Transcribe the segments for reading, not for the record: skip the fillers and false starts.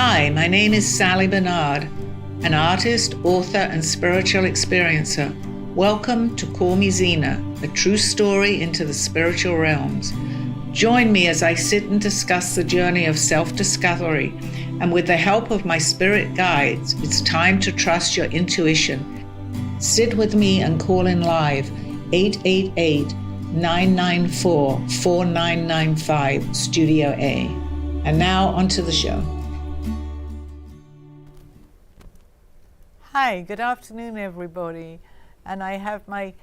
Hi, my name is Sally Barnard, an artist, author, and spiritual experiencer. Welcome to Call Me Zena, a true story into the spiritual realms. Join me as I sit and discuss the journey of self-discovery, and with the help of my spirit guides, it's time to trust your intuition. Sit with me and call in live 888-994-4995, Studio A. And now onto the show. Hi, good afternoon, everybody. And I have my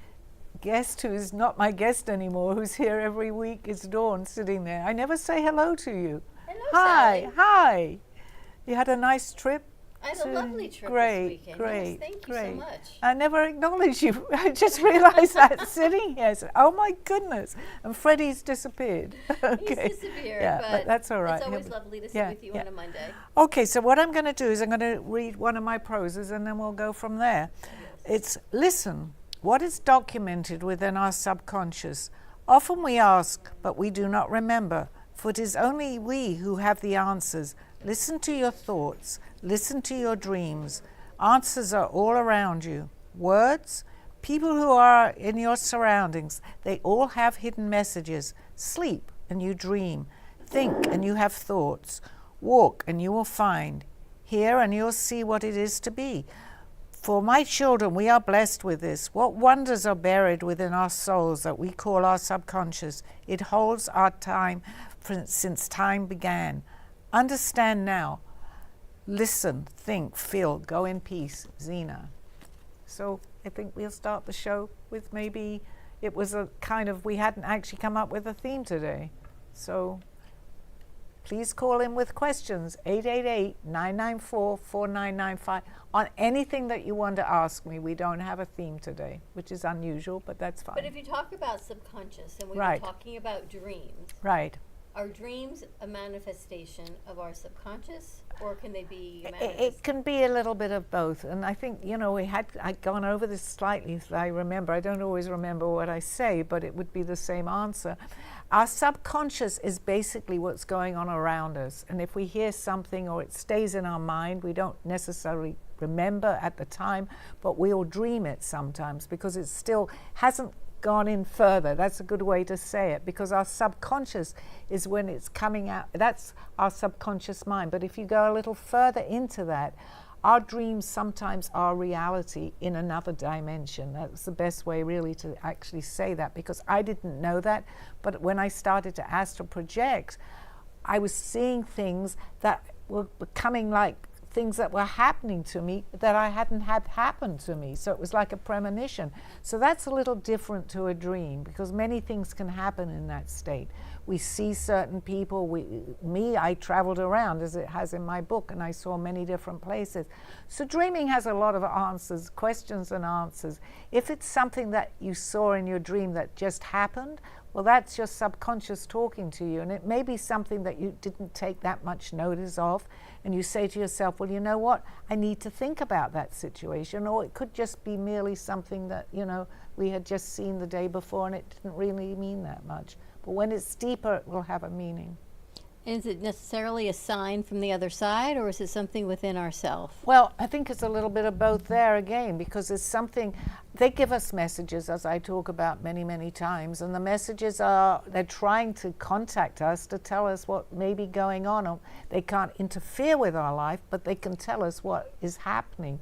guest, who is not my guest anymore, who's here every week, is Dawn, sitting there. I never say hello to you. Hello, Hi, Sally. hi. You had a nice trip? I had a lovely trip Great, this weekend. great, Yes, thank great. you so much. I never acknowledged you. I just realized that sitting here. So, oh my goodness. And Freddie's disappeared. Okay. He's disappeared, Yeah, but that's all right. It's always lovely to sit yeah, with you yeah. on a Monday. Okay, so what I'm going to do is I'm going to read one of my proses and then we'll go from there. It's, listen, what is documented within our subconscious? Often we ask, but we do not remember, for it is only we who have the answers. Listen to your thoughts. Listen to your dreams. Answers are all around you. Words, people who are in your surroundings, they all have hidden messages. Sleep and you dream. Think and you have thoughts. Walk and you will find. Hear and you'll see what it is to be. For my children, we are blessed with this. What wonders are buried within our souls that we call our subconscious? It holds our time since time began. Understand now. Listen, think, feel, go in peace, Zena. So I think we'll start the show with maybe, it was a kind of, we hadn't actually come up with a theme today. So please call in with questions, 888-994-4995, on anything that you want to ask me. We don't have a theme today, which is unusual, but that's fine. But if you talk about subconscious, and we Right. were talking about dreams, Right. are dreams a manifestation of our subconscious, or can they be a It manifestation? can be a little bit of both. And I think, I'd gone over this slightly, if I remember. I don't always remember what I say, but it would be the same answer. Our subconscious is basically what's going on around us. And if we hear something or it stays in our mind, we don't necessarily remember at the time, but we'll dream it sometimes because it still hasn't gone in further. That's a good way to say it, because our subconscious is when it's coming out. That's our subconscious mind. But if you go a little further into that, our dreams sometimes are reality in another dimension. That's the best way really to actually say that, because I didn't know that. But when I started to astral project, I was seeing things that were becoming like things that were happening to me that I hadn't had happen to me. So it was like a premonition. So that's a little different to a dream, because many things can happen in that state. We see certain people. I traveled around, as it has in my book, and I saw many different places. So dreaming has a lot of answers, questions and answers. If it's something that you saw in your dream that just happened, well, that's your subconscious talking to you. And it may be something that you didn't take that much notice of. And you say to yourself, well, you know what? I need to think about that situation. Or it could just be merely something that, we had just seen the day before and it didn't really mean that much. But when it's deeper, it will have a meaning. And is it necessarily a sign from the other side, or is it something within ourselves? Well, I think it's a little bit of both there again, because it's something, they give us messages, as I talk about many, many times, and the messages are, they're trying to contact us to tell us what may be going on. They can't interfere with our life, but they can tell us what is happening.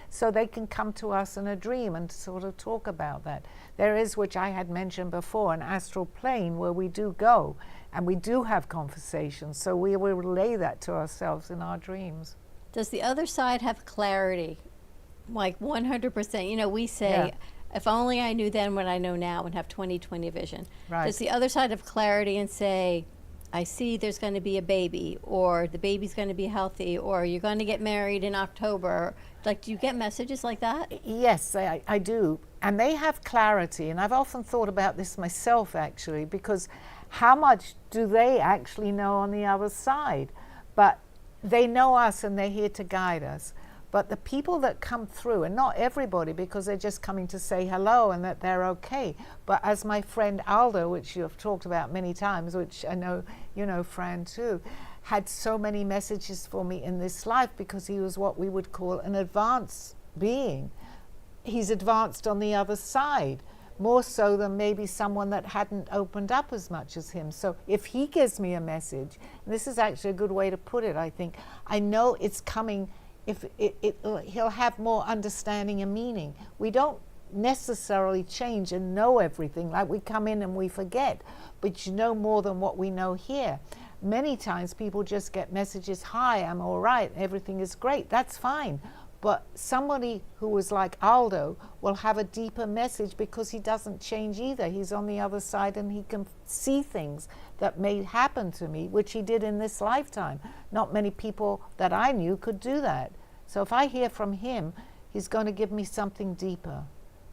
So they can come to us in a dream and sort of talk about that. There is, which I had mentioned before, an astral plane where we do go, and we do have conversations, so we will relay that to ourselves in our dreams. Does the other side have clarity? Like 100%, we say, if only I knew then what I know now, and have 20/20 vision. Right. Does the other side have clarity and say, I see there's going to be a baby, or the baby's going to be healthy, or you're going to get married in October? Like, do you get messages like that? Yes, I do. And they have clarity. And I've often thought about this myself, actually, because how much do they actually know on the other side? But they know us and they're here to guide us. But the people that come through, and not everybody, because they're just coming to say hello and that they're okay. But as my friend Aldo, which you have talked about many times, which I know you know Fran too, had so many messages for me in this life because he was what we would call an advanced being. He's advanced on the other side, more so than maybe someone that hadn't opened up as much as him. So if he gives me a message, and this is actually a good way to put it, I think, I know it's coming, if he'll have more understanding and meaning. We don't necessarily change and know everything, like we come in and we forget, but you know more than what we know here. Many times people just get messages, hi, I'm all right, everything is great, that's fine. But somebody who was like Aldo will have a deeper message because he doesn't change either. He's on the other side and he can see things that may happen to me, which he did in this lifetime. Not many people that I knew could do that. So if I hear from him, he's going to give me something deeper.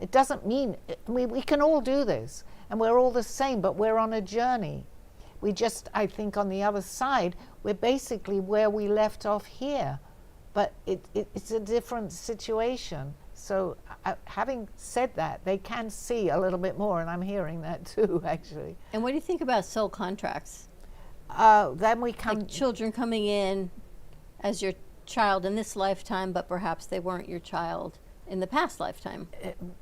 It doesn't mean, we can all do this and we're all the same, but we're on a journey. We just, I think on the other side, we're basically where we left off here. But it's a different situation. So having said that, they can see a little bit more, and I'm hearing that too, actually. And what do you think about soul contracts? Then we come... Like children coming in as your child in this lifetime, but perhaps they weren't your child in the past lifetime.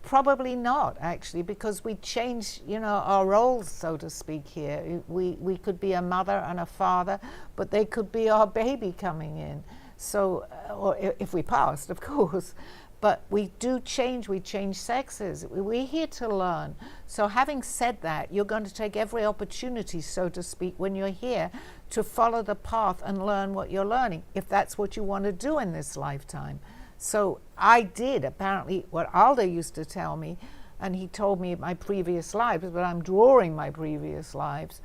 Probably not, actually, because we change, our roles, so to speak here. We could be a mother and a father, but they could be our baby coming in. So, or if we passed, of course, but we do change, we change sexes. We're here to learn. So having said that, you're going to take every opportunity, so to speak, when you're here to follow the path and learn what you're learning, if that's what you want to do in this lifetime. So I did, apparently, what Aldo used to tell me, and he told me my previous lives, but I'm drawing my previous lives.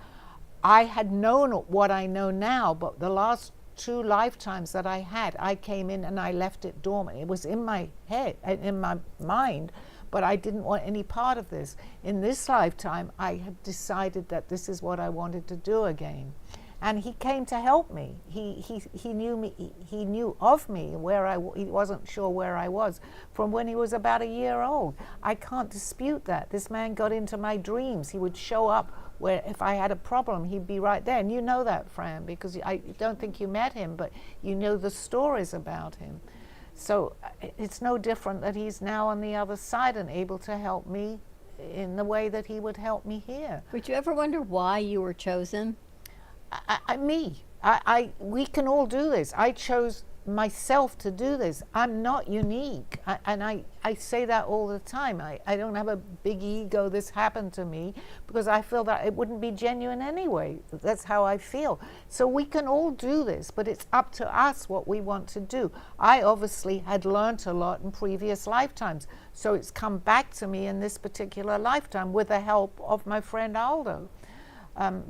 I had known what I know now, but the last 2 lifetimes that I had, I came in and I left it dormant. It was in my head, in my mind, but I didn't want any part of this. In this lifetime, I had decided that this is what I wanted to do again. And he came to help me. He knew me. He knew of me he wasn't sure where I was from when he was about a year old. I can't dispute that. This man got into my dreams. He would show up where if I had a problem, he'd be right there. And you know that, Fran, because I don't think you met him, but you know the stories about him. So it's no different that he's now on the other side and able to help me in the way that he would help me here. Would you ever wonder why you were chosen? We can all do this. I chose myself to do this. I'm not unique. I say that all the time. I don't have a big ego, this happened to me, because I feel that it wouldn't be genuine anyway. That's how I feel. So we can all do this, but it's up to us what we want to do. I obviously had learned a lot in previous lifetimes, so it's come back to me in this particular lifetime with the help of my friend Aldo.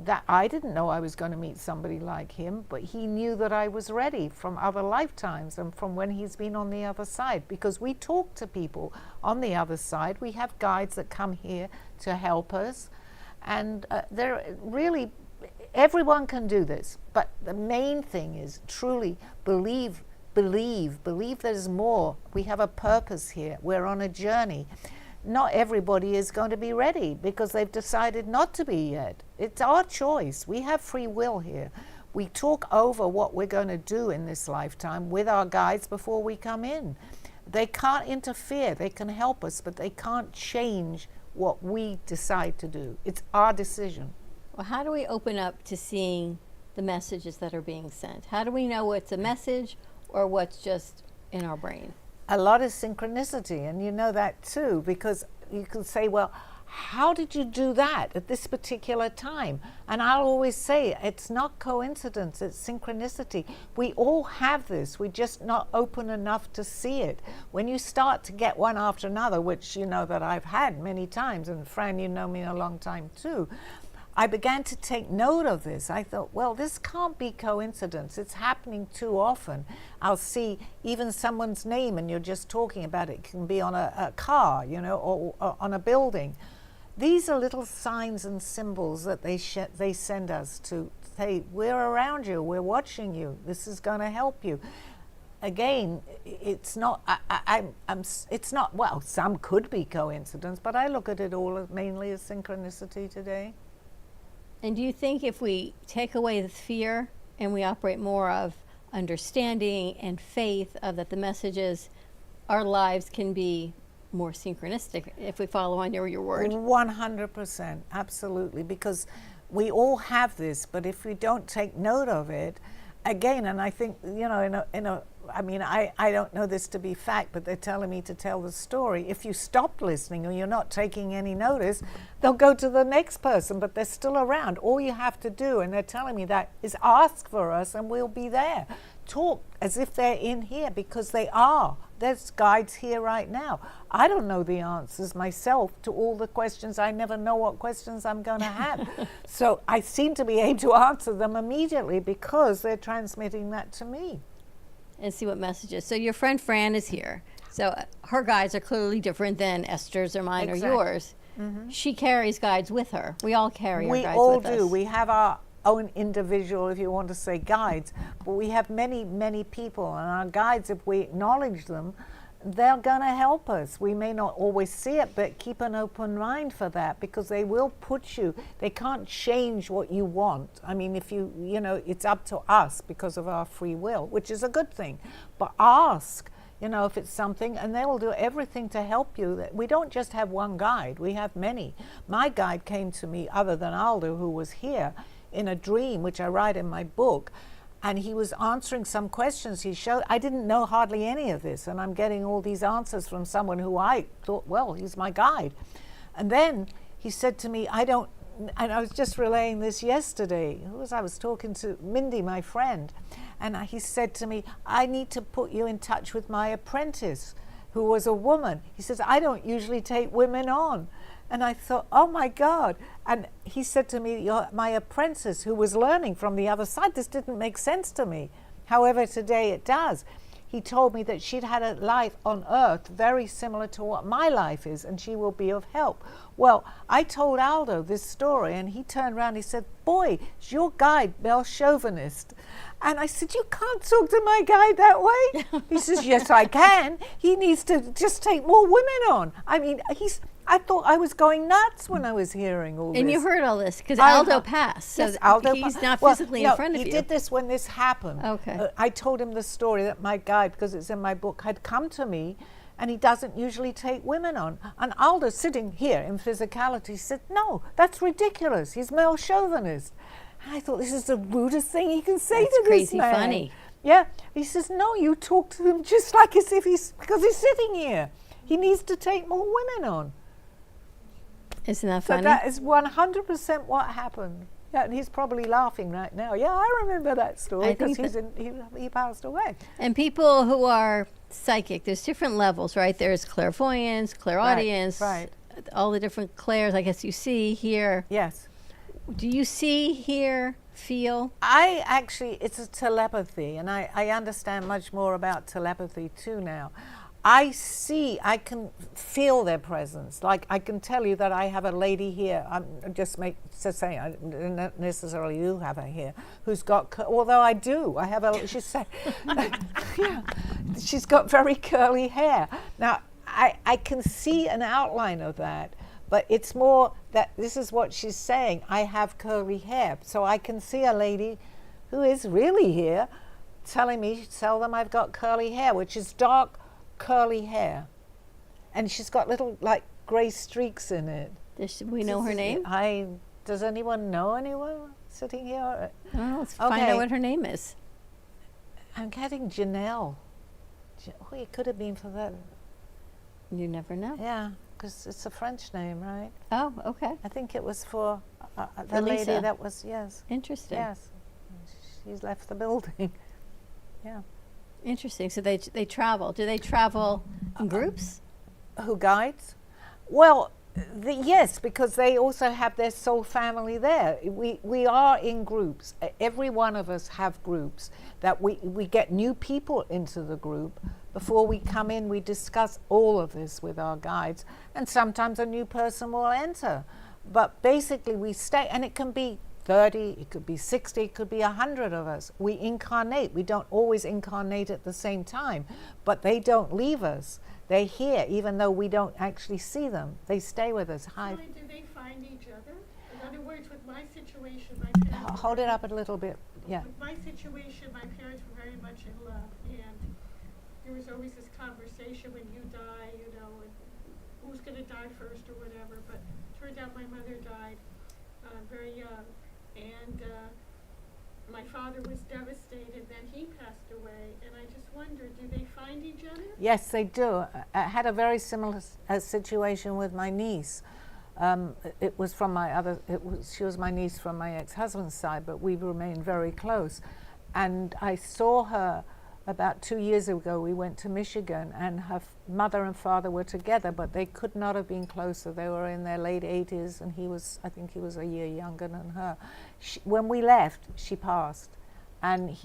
That I didn't know I was going to meet somebody like him, but he knew that I was ready from other lifetimes and from when he's been on the other side, because we talk to people on the other side. We have guides that come here to help us, and everyone can do this, but the main thing is truly believe there's more. We have a purpose here. We're on a journey. Not everybody is going to be ready because they've decided not to be yet. It's our choice. We have free will here. We talk over what we're going to do in this lifetime with our guides before we come in. They can't interfere. They can help us, but they can't change what we decide to do. It's our decision. Well, how do we open up to seeing the messages that are being sent? How do we know what's a message or what's just in our brain? A lot of synchronicity, and you know that too, because you can say, well, how did you do that at this particular time? And I'll always say, it's not coincidence, it's synchronicity. We all have this, we're just not open enough to see it. When you start to get one after another, which you know that I've had many times, and Fran, you know me a long time too, I began to take note of this. I thought, well, this can't be coincidence. It's happening too often. I'll see even someone's name and you're just talking about it. It can be on a car, or on a building. These are little signs and symbols that they send us to say, we're around you, we're watching you, this is going to help you. Again, it's not, it's not, well, some could be coincidence, but I look at it all mainly as synchronicity today. And do you think if we take away the fear and we operate more of understanding and faith of that the messages, our lives can be more synchronistic if we follow on your word. 100%, absolutely, because we all have this, but if we don't take note of it, again, and I think, you know, I mean, I don't know this to be fact, but they're telling me to tell the story. If you stop listening or you're not taking any notice, they'll go to the next person, but they're still around. All you have to do, and they're telling me that, is ask for us and we'll be there. Talk as if they're in here, because they are. There's guides here right now. I don't know the answers myself to all the questions. I never know what questions I'm going to have. So I seem to be able to answer them immediately because they're transmitting that to me. And see what messages. So your friend Fran is here. So her guides are clearly different than Esther's or mine or yours. She carries guides with her. We all carry our guides with us. We all do. We have our own individual, if you want to say, guides, but we have many, many people, and our guides, if we acknowledge them, they're going to help us. We may not always see it, but keep an open mind for that, because they will put you, they can't change what you want. I mean, if you know, it's up to us because of our free will, which is a good thing. But ask, you know, if it's something, and they will do everything to help you. We don't just have one guide, we have many. My guide came to me, other than Aldo, who was here, in a dream, which I write in my book, and he was answering some questions he showed. I didn't know hardly any of this, and I'm getting all these answers from someone who I thought, well, he's my guide. And then he said to me, and I was just relaying this yesterday. I was talking to Mindy, my friend, and he said to me, I need to put you in touch with my apprentice, who was a woman. He says, I don't usually take women on. And I thought, oh my God. And he said to me, you're my apprentice who was learning from the other side. This didn't make sense to me. However, today it does. He told me that she'd had a life on earth very similar to what my life is, and she will be of help. Well, I told Aldo this story, and he turned around and he said, boy, is your guide male chauvinist? And I said, you can't talk to my guide that way. He says, yes, I can. He needs to just take more women on. I mean, I thought I was going nuts when I was hearing all this. And you heard all this because Aldo passed. So yes, Aldo he's not physically in front of you. He did this when this happened. Okay. I told him the story that my guide, because it's in my book, had come to me, and he doesn't usually take women on. And Aldo, sitting here in physicality, said, no, that's ridiculous. He's male chauvinist. And I thought, this is the rudest thing he can say to this man. That's crazy funny. Yeah. He says, no, you talk to him just like as if because he's sitting here. He needs to take more women on. Isn't that funny? So that is 100% what happened. Yeah, and he's probably laughing right now. Yeah, I remember that story because he passed away. And people who are psychic, there's different levels, right? There's clairvoyance, clairaudience, right. All the different clairs, I guess you see, hear. Yes. Do you see, hear, feel? It's a telepathy, and I understand much more about telepathy too now. I can feel their presence. Like, I can tell you that I have a lady here, I don't necessarily do have her here, who's got, although I do, I have a, yeah, she's got very curly hair. Now, I can see an outline of that, but it's more that this is what she's saying, I have curly hair. So I can see a lady who is really here telling me, tell them I've got curly hair, which is dark, curly hair, and she's got little like gray streaks in it. Does we know her name? Does anyone know anyone sitting here? Oh, let's find out what her name is. I'm getting Janelle. Oh, it could have been for that. You never know. Yeah, because it's a French name, right? Oh, okay. I think it was for the lady that was, yes. Interesting. Yes, she's left the building. Yeah. Interesting. So they travel. Do they travel in groups? Who guides? Well, yes, because they also have their soul family there. We are in groups. Every one of us have groups that we get new people into the group. Before we come in, we discuss all of this with our guides, and sometimes a new person will enter. But basically we stay, and it can be 30, it could be 60, it could be 100 of us. We incarnate. We don't always incarnate at the same time, but they don't leave us. They're here, even though we don't actually see them. They stay with us. Hi. Do they find each other? In other words, with my situation, my parents... Hold it up a little bit. Yeah. With my situation, my parents were very much in love, and there was always this conversation when you die, you know, and who's going to die first or whatever. But turned out my mother died very young, and my father was devastated. Then he passed away, and I just wondered, do they find each other? Yes, they do. I had a very similar situation with my niece. It was from she was my niece from my ex-husband's side, but we remained very close. And I saw her about 2 years ago. We went to Michigan, and her mother and father were together, but they could not have been closer. They were in their late 80s, and I think he was a year younger than her. When we left, she passed. And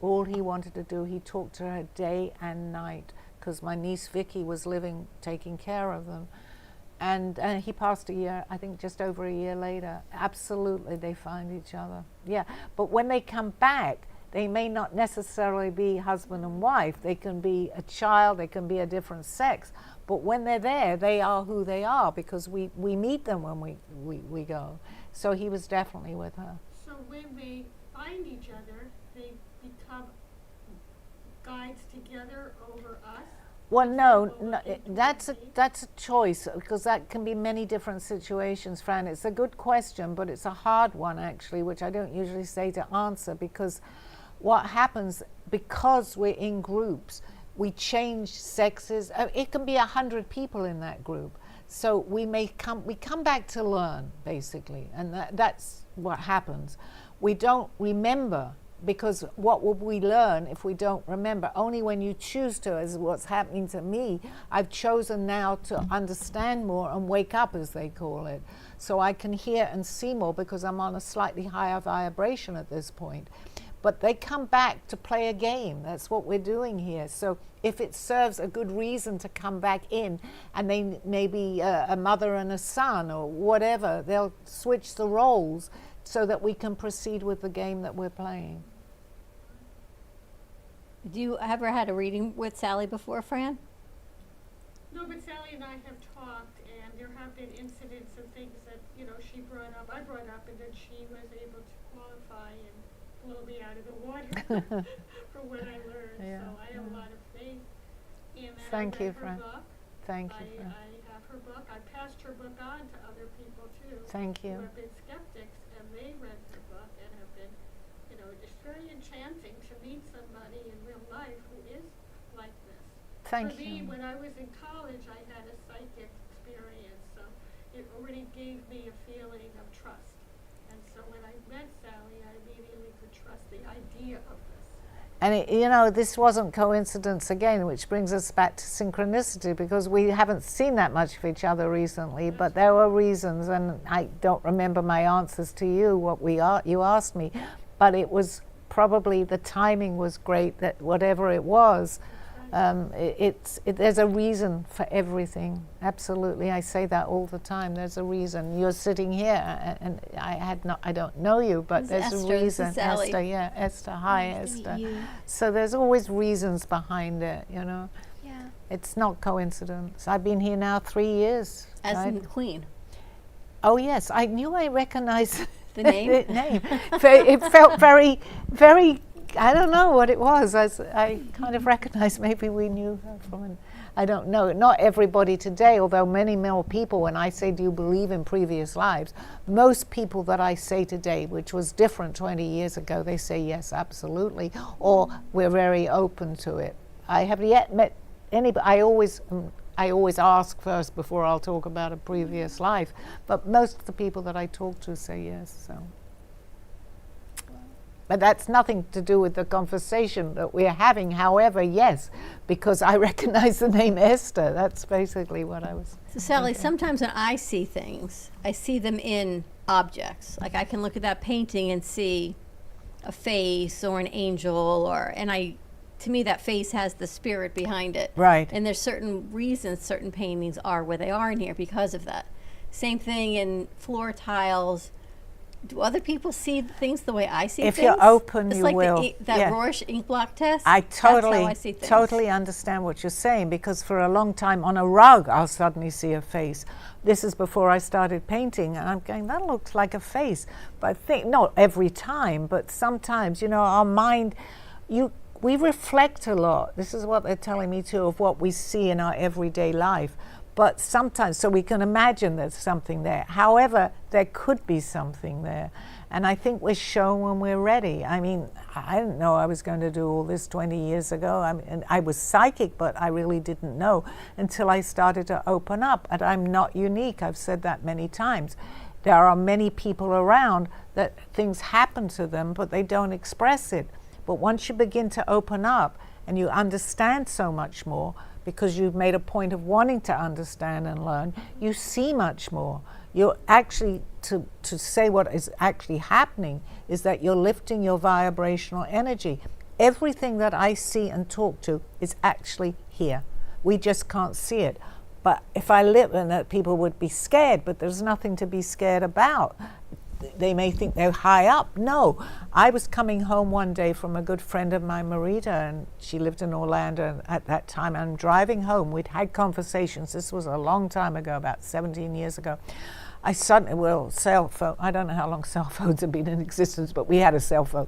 all he wanted to do, he talked to her day and night, because my niece Vicky was taking care of them. And he passed I think just over a year later. Absolutely, they find each other. Yeah, but when they come back, they may not necessarily be husband and wife. They can be a child, they can be a different sex. But when they're there, they are who they are, because we meet them when we go. So he was definitely with her. So when they find each other, they become guides together over us? Well, no, that's a choice, because that can be many different situations, Fran. It's a good question, but it's a hard one, actually, which I don't usually say to answer, because what happens, because we're in groups, we change sexes. It can be 100 people in that group. So we come back to learn, basically, and that's what happens. We don't remember, because what will we learn if we don't remember? Only when you choose to, as what's happening to me. I've chosen now to understand more and wake up, as they call it. So I can hear and see more, because I'm on a slightly higher vibration at this point. But they come back to play a game. That's what we're doing here. So if it serves a good reason to come back in, and they may be a mother and a son or whatever, they'll switch the roles so that we can proceed with the game that we're playing. Do you ever had a reading with Sally before, Fran? No, but Sally and I have talked, and there have been incidents and things that, you know, I brought up, and then she was able to qualify and blow me out of the water for what I learned. Yeah. So I have a lot of faith in that. Thank you, Fran. Thank you, Fran. I have her book. I passed her book on to other people, too. Thank you. Who have been skeptics, and they read her book and have been, you know, it's very enchanting to meet somebody in real life who is like this. Thank you. For me, when I was in college, I had a psychic experience, so it already gave me a feeling of trust. And so when I met Sally, I immediately could trust the idea of this. And you know, this wasn't coincidence again, which brings us back to synchronicity, because we haven't seen that much of each other recently. But there were reasons, and I don't remember my answers to you, you asked me, but it was probably the timing was great, that whatever it was, there's a reason for everything. Absolutely, I say that all the time. There's a reason. You're sitting here, and I don't know you, but there's Esther, a reason. Sally. Esther, yeah, Esther. Hi, Nice to Esther. meet you. So there's always reasons behind it, you know. Yeah. It's not coincidence. I've been here now 3 years. As right? in Queen. Oh yes, I knew I recognized The name? the name. It felt very, very. I don't know what it was. I kind of recognized, maybe we knew her from I don't know. Not everybody today, although many more people, when I say, do you believe in previous lives? Most people that I say today, which was different 20 years ago, they say yes, absolutely, or we're very open to it. I have yet met anybody. I always ask first before I'll talk about a previous life, but most of the people that I talk to say yes, so. But that's nothing to do with the conversation that we're having. However, yes, because I recognize the name Esther. That's basically what I was. So Sally, thinking. sometimes when I see things, I see them in objects. Like I can look at that painting and see a face or an angel, to me that face has the spirit behind it. Right. And there's certain reasons certain paintings are where they are in here because of that. Same thing in floor tiles. Do other people see things the way I see If things? you're open, it's you like will. That Yeah. Rorsch ink block test. I That's how totally, I see things. totally understand what you're saying, because for a long time on a rug, I'll suddenly see a face. This is before I started painting, and I'm going, that looks like a face. But I think, not every time, but sometimes, our mind, we reflect a lot. This is what they're telling me too, of what we see in our everyday life. But sometimes, so we can imagine there's something there. However, there could be something there. And I think we're shown when we're ready. I mean, I didn't know I was going to do all this 20 years ago. And I was psychic, but I really didn't know until I started to open up. And I'm not unique. I've said that many times. There are many people around that things happen to them, but they don't express it. But once you begin to open up and you understand so much more, because you've made a point of wanting to understand and learn, you see much more. You're actually, to say what is actually happening is that you're lifting your vibrational energy. Everything that I see and talk to is actually here. We just can't see it. But if I live, and that people would be scared, but there's nothing to be scared about. They may think they're high up. No, I was coming home one day from a good friend of mine, Marita, and she lived in Orlando. And at that time, I'm driving home. We'd had conversations. This was a long time ago, about 17 years ago. I suddenly, cell phone, I don't know how long cell phones have been in existence, but we had a cell phone.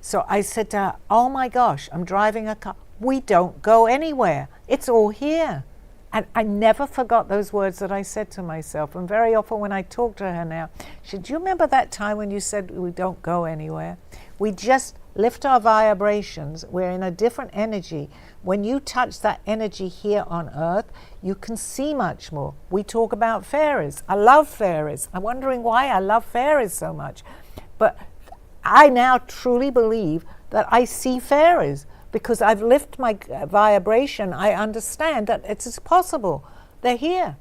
So I said to her, oh my gosh, I'm driving a car. We don't go anywhere. It's all here. And I never forgot those words that I said to myself. And very often when I talk to her now, she said, do you remember that time when you said we don't go anywhere? We just lift our vibrations. We're in a different energy. When you touch that energy here on Earth, you can see much more. We talk about fairies. I love fairies. I'm wondering why I love fairies so much. But I now truly believe that I see fairies. Because I've lifted my vibration, I understand that it's possible. They're here.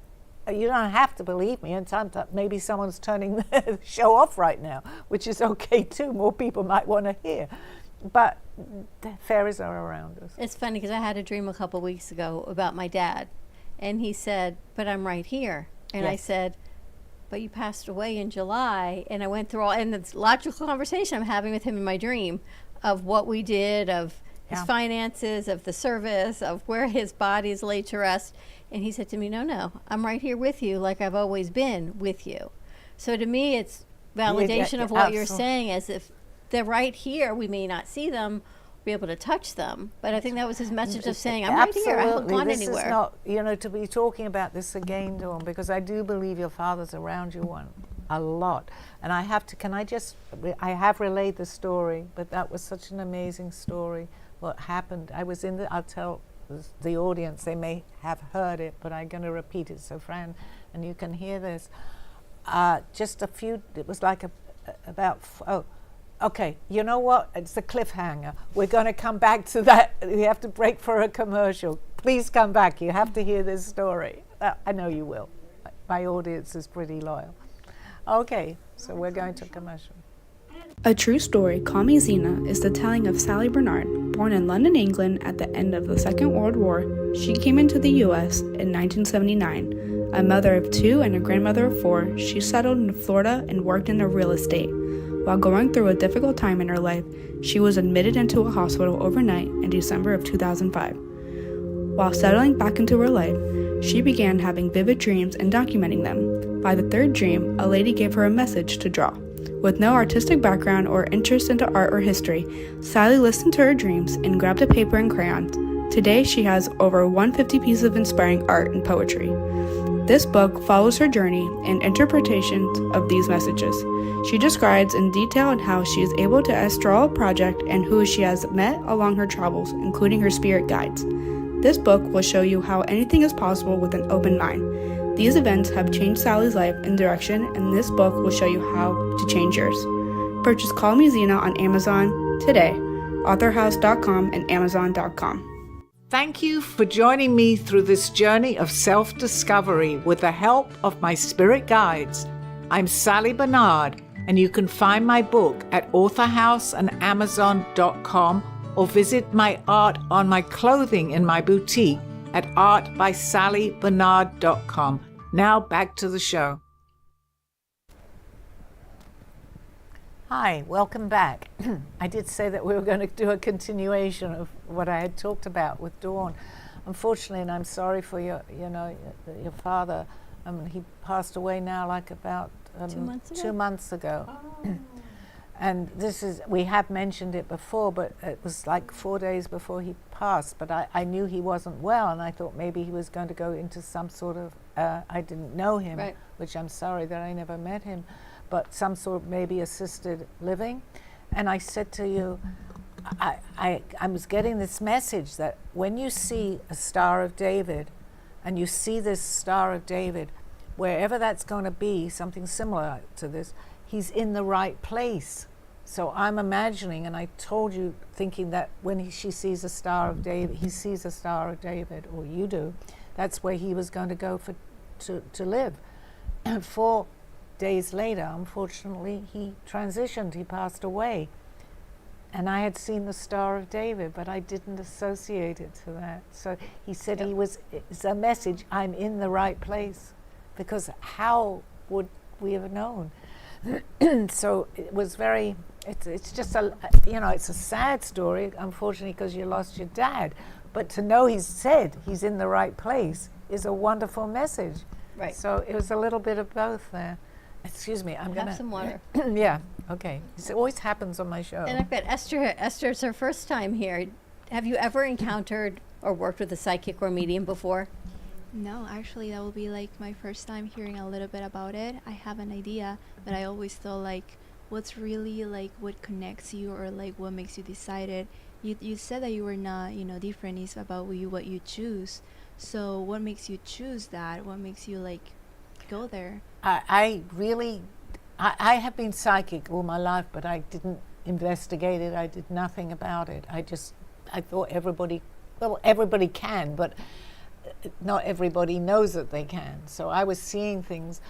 You don't have to believe me. And sometimes maybe someone's turning the show off right now, which is okay too. More people might want to hear. But the fairies are around us. It's funny because I had a dream a couple weeks ago about my dad. And he said, but I'm right here. And I said, but you passed away in July. And I went through and it's logical conversation I'm having with him in my dream of what we did, of his finances, of the service, of where his body is laid to rest. And he said to me, no, I'm right here with you like I've always been with you. So to me, it's validation of what you're saying, as if they're right here. We may not see them, be able to touch them. But I think that was his message of saying, I'm right here. I haven't gone anywhere. This is not, to be talking about this again, Dawn, because I do believe your father's around you a lot. And I have relayed the story, but that was such an amazing story. What happened, I'll tell the audience, they may have heard it, but I'm going to repeat it so Fran and you can hear this. It was like okay, you know what? It's a cliffhanger. We're going to come back to that. We have to break for a commercial. Please come back. You have to hear this story. I know you will. My audience is pretty loyal. Okay, so we're going to commercial. A true story, Call Me Zena, is the telling of Sally Barnard. Born in London, England at the end of the Second World War, she came into the U.S. in 1979. A mother of 2 and a grandmother of 4, she settled in Florida and worked in real estate. While going through a difficult time in her life, she was admitted into a hospital overnight in December of 2005. While settling back into her life, she began having vivid dreams and documenting them. By the 3rd dream, a lady gave her a message to draw. With no artistic background or interest into art or history, Sally listened to her dreams and grabbed a paper and crayons. Today, she has over 150 pieces of inspiring art and poetry. This book follows her journey and interpretations of these messages. She describes in detail how she is able to astral a project and who she has met along her travels, including her spirit guides. This book will show you how anything is possible with an open mind. These events have changed Sally's life and direction, and this book will show you how to change yours. Purchase Call Me Zena on Amazon today, authorhouse.com and amazon.com. Thank you for joining me through this journey of self-discovery with the help of my spirit guides. I'm Sally Barnard, and you can find my book at authorhouse and amazon.com or visit my art on my clothing in my boutique at artbysallybarnard.com. Now back to the show. Hi, welcome back. I did say that we were going to do a continuation of what I had talked about with Dawn. Unfortunately, and I'm sorry for your father. He passed away now, like about 2 months ago. 2 months ago. Oh. And we have mentioned it before, but it was like 4 days before he passed. But I knew he wasn't well, and I thought maybe he was going to go into some sort of, I didn't know him, Right. which I'm sorry that I never met him, but some sort of maybe assisted living. And I said to you, I was getting this message that when you see a Star of David, and you see this Star of David, wherever that's going to be, something similar to this, he's in the right place. So I'm imagining, and I told you, thinking that when she sees a Star of David, he sees a Star of David, or you do, that's where he was going to go to live. And 4 days later, unfortunately, he transitioned, he passed away. And I had seen the Star of David, but I didn't associate it to that. So he said it's a message, I'm in the right place. Because how would we have known? So it was very, it's just it's a sad story, unfortunately, because you lost your dad. But to know he's in the right place is a wonderful message. Right. So it was a little bit of both there. Excuse me, I'm Have some water. Yeah, okay. It always happens on my show. And I've got Esther. Esther's her first time here. Have you ever encountered or worked with a psychic or medium before? No, actually, that will be like my first time hearing a little bit about it. I have an idea, but I always thought like, what's really like what connects you or like what makes you decide it. You said that you were not, different. It's about what you choose. So what makes you choose that? What makes you like go there? I have been psychic all my life, but I didn't investigate it. I did nothing about it. I thought everybody can, but not everybody knows that they can. So I was seeing things,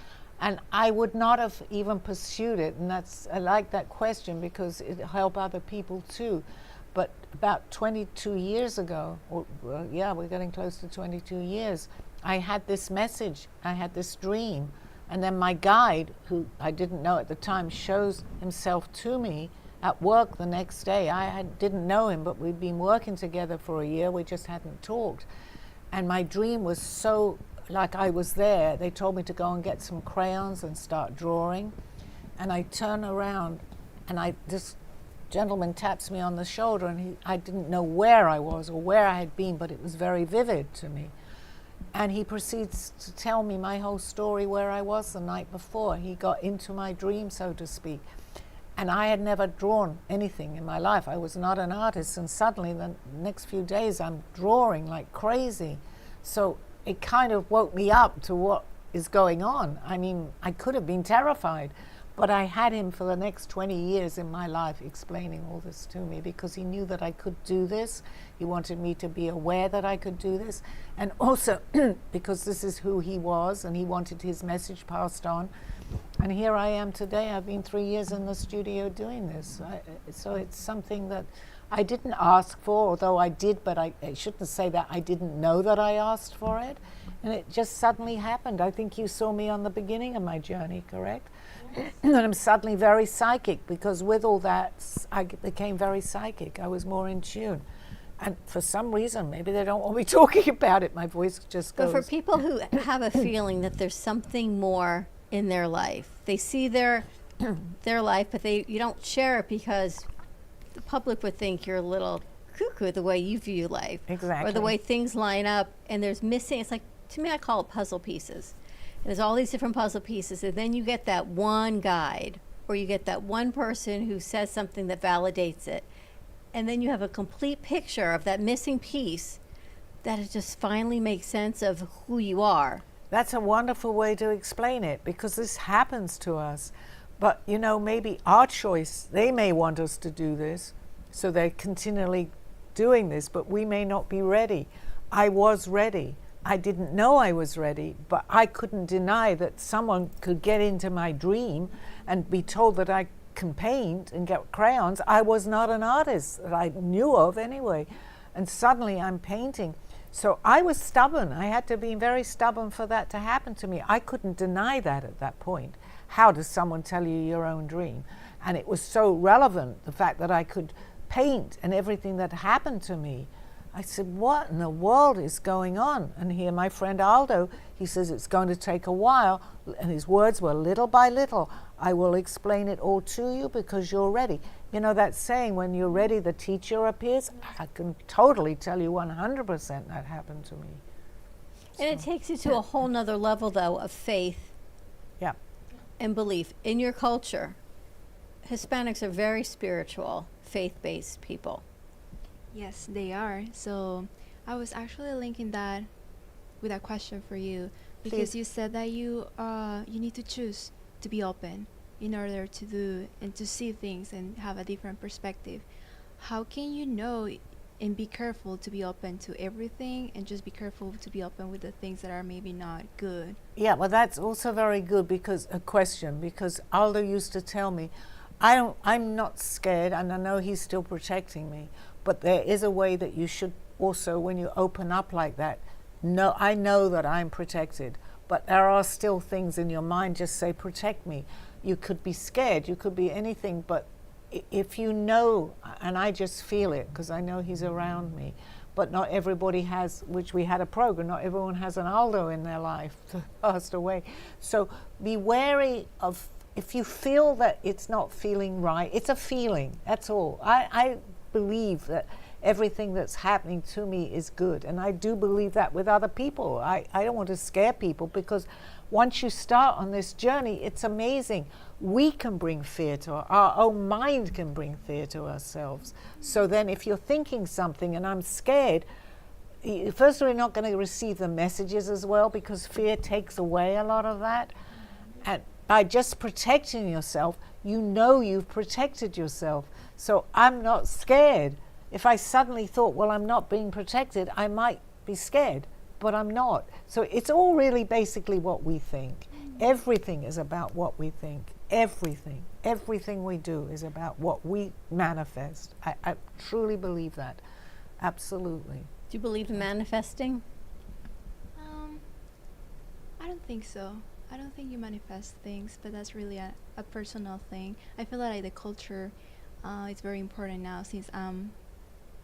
and I would not have even pursued it. And I like that question because it helped other people too. But about 22 years ago, we're getting close to 22 years, I had this message, I had this dream. And then my guide, who I didn't know at the time, shows himself to me at work the next day. Didn't know him, but we'd been working together for a year. We just hadn't talked. And my dream was so like I was there. They told me to go and get some crayons and start drawing. And I turn around, and this gentleman taps me on the shoulder, and I didn't know where I was or where I had been, but it was very vivid to me. And he proceeds to tell me my whole story, where I was the night before. He got into my dream, so to speak. And I had never drawn anything in my life. I was not an artist. And suddenly, the next few days, I'm drawing like crazy. So it kind of woke me up to what is going on. I mean, I could have been terrified. But I had him for the next 20 years in my life explaining all this to me because he knew that I could do this. He wanted me to be aware that I could do this. And also because this is who he was, and he wanted his message passed on. And here I am today. I've been 3 years in the studio doing this. So it's something that I didn't ask for, although I did, but I shouldn't say that. I didn't know that I asked for it. And it just suddenly happened. I think you saw me on the beginning of my journey, correct? And I'm suddenly very psychic, because with all that, I became very psychic. I was more in tune. And for some reason, maybe they don't want me talking about it, my voice just goes. But for people who have a feeling that there's something more in their life, they see their life, but you don't share it because the public would think you're a little cuckoo the way you view life. Exactly. Or the way things line up, and there's missing, it's like, to me, I call it puzzle pieces. And there's all these different puzzle pieces, and then you get that one guide, or you get that one person who says something that validates it. And then you have a complete picture of that missing piece that it just finally makes sense of who you are. That's a wonderful way to explain it, because this happens to us. But, maybe our choice, they may want us to do this, so they're continually doing this, but we may not be ready. I was ready. I didn't know I was ready, but I couldn't deny that someone could get into my dream and be told that I can paint and get crayons. I was not an artist that I knew of anyway. And suddenly I'm painting. So I was stubborn. I had to be very stubborn for that to happen to me. I couldn't deny that at that point. How does someone tell you your own dream? And it was so relevant, the fact that I could paint and everything that happened to me. I said, what in the world is going on? And here my friend Aldo, he says, it's going to take a while. And his words were, little by little, I will explain it all to you because you're ready. You know that saying, when you're ready, the teacher appears? I can totally tell you 100% that happened to me. And it takes you to a whole nother level, though, of faith Yeah. and belief. In your culture, Hispanics are very spiritual, faith-based people. Yes, they are. So I was actually linking that with a question for you, because Please. you said that you need to choose to be open in order to do and to see things and have a different perspective. How can you know and be careful to be open to everything, and just be careful to be open with the things that are maybe not good? Yeah, well, that's also very good, because Aldo used to tell me, I'm not scared, and I know he's still protecting me, but there is a way that you should also, when you open up like that, I know that I'm protected, but there are still things in your mind just say, protect me. You could be scared, you could be anything, but if you know, and I just feel it because I know he's around me, but not everybody has, which we had a program, not everyone has an Aldo in their life that passed away. So be wary of, if you feel that it's not feeling right, it's a feeling, that's all. I believe that everything that's happening to me is good, and I do believe that with other people. I don't want to scare people, because once you start on this journey, it's amazing. We can bring fear to our own mind, can bring fear to ourselves. So then if you're thinking something and I'm scared, first of all, you're not going to receive the messages as well, because fear takes away a lot of that. And by just protecting yourself, you know you've protected yourself. So I'm not scared. If I suddenly thought, well, I'm not being protected, I might be scared, but I'm not. So it's all really basically what we think. Everything is about what we think. Everything we do is about what we manifest. I truly believe that. Absolutely. Do you believe in manifesting? I don't think so. I don't think you manifest things, but that's really a personal thing. I feel like the culture is very important now, since I'm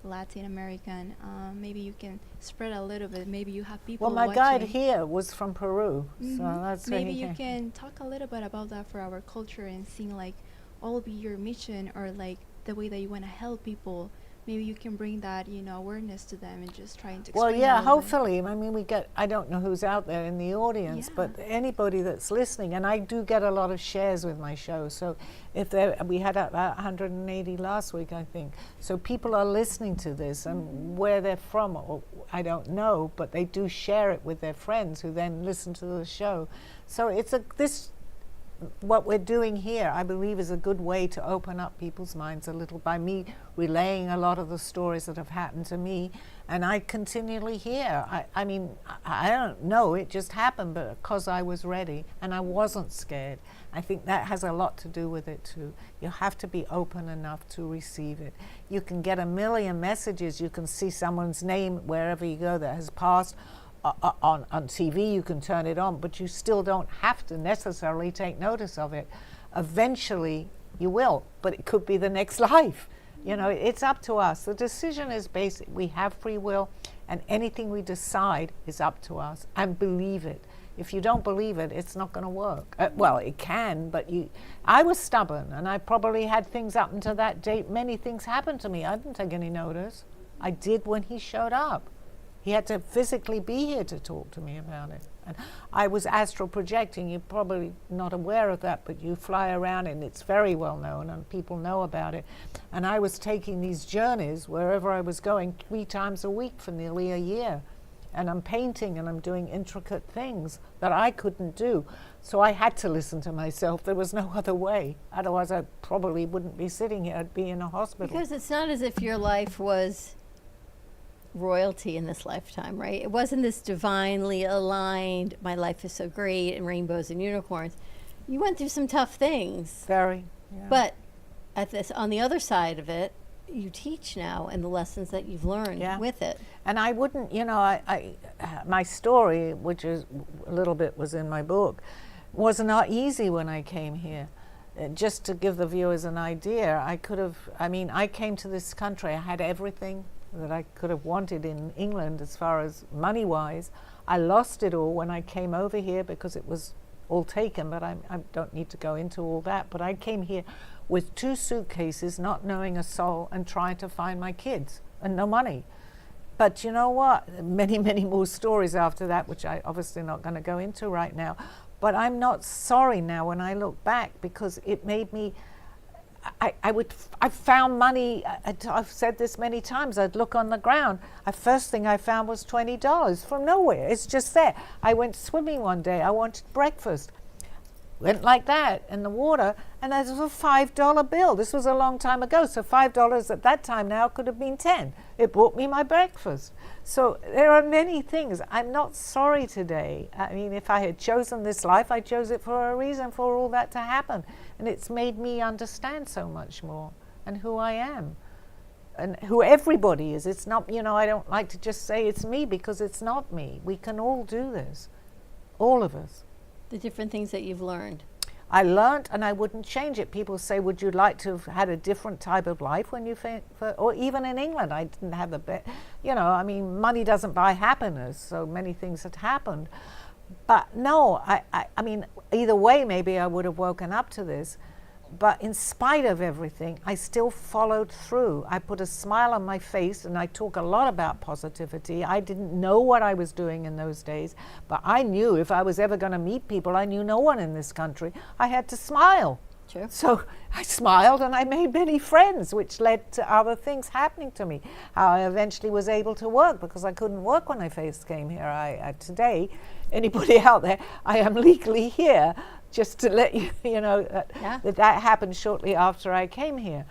Latin American. Maybe you can spread a little bit. Maybe you have people Well, my watching. guide here was from Peru, so that's where Maybe he you came. can talk a little bit about that for our culture, and seeing like what will be your mission, or like the way that you want to help people. Maybe you can bring that, awareness to them, and just trying to explain Well, yeah, a little bit. hopefully. I mean, I don't know who's out there in the audience, but anybody that's listening, and I do get a lot of shares with my show. So we had about 180 last week, I think. So people are listening to this, and where they're from, I don't know, but they do share it with their friends who then listen to the show. So what we're doing here, I believe, is a good way to open up people's minds a little, by me relaying a lot of the stories that have happened to me. And I continually hear, I mean, I don't know, it just happened, but because I was ready and I wasn't scared. I think that has a lot to do with it too. You have to be open enough to receive it. You can get a million messages, you can see someone's name wherever you go that has passed. On TV, you can turn it on, but you still don't have to necessarily take notice of it. Eventually, you will, but it could be the next life. It's up to us. The decision is basic. We have free will, and anything we decide is up to us. And believe it. If you don't believe it, it's not going to work. Well, it can, but I was stubborn, and I probably had things up until that date. Many things happened to me. I didn't take any notice. I did when he showed up. He had to physically be here to talk to me about it. And I was astral projecting. You're probably not aware of that, but you fly around, and it's very well known, and people know about it. And I was taking these journeys wherever I was going 3 times a week for nearly a year. And I'm painting, and I'm doing intricate things that I couldn't do. So I had to listen to myself. There was no other way. Otherwise, I probably wouldn't be sitting here. I'd be in a hospital. Because it's not as if your life was royalty in this lifetime, right? It wasn't this divinely aligned, my life is so great, and rainbows and unicorns. You went through some tough things. Very. Yeah. But on the other side of it, you teach now, and the lessons that you've learned with it. And I wouldn't, my story, which is a little bit was in my book, was not easy when I came here. just to give the viewers an idea, I came to this country, I had everything that I could have wanted in England as far as money-wise. I lost it all when I came over here because it was all taken, but I don't need to go into all that. But I came here with 2 suitcases, not knowing a soul, and trying to find my kids, and no money. But you know what? Many, many more stories after that, which I obviously not going to go into right now. But I'm not sorry now when I look back, because it made me, I found money. I've said this many times. I'd look on the ground. The first thing I found was $20 from nowhere. It's just there. I went swimming one day. I wanted breakfast. Went like that in the water, and there was a $5 bill. This was a long time ago, so $5 at that time now could have been 10. It bought me my breakfast. So there are many things. I'm not sorry today. I mean, if I had chosen this life, I chose it for a reason, for all that to happen. And it's made me understand so much more, and who I am, and who everybody is. It's not, I don't like to just say it's me, because it's not me. We can all do this, all of us. The different things that you've learned. I learned, and I wouldn't change it. People say, would you like to have had a different type of life when you or even in England, I didn't have money doesn't buy happiness, so many things had happened. But no, I mean, either way, maybe I would have woken up to this. But in spite of everything, I still followed through. I put a smile on my face, and I talk a lot about positivity. I didn't know what I was doing in those days, but I knew if I was ever going to meet people, I knew no one in this country, I had to smile. Sure. So I smiled, and I made many friends, which led to other things happening to me. How I eventually was able to work, because I couldn't work when I first came here. Today, anybody out there, I am legally here. Just to let you know that happened shortly after I came here.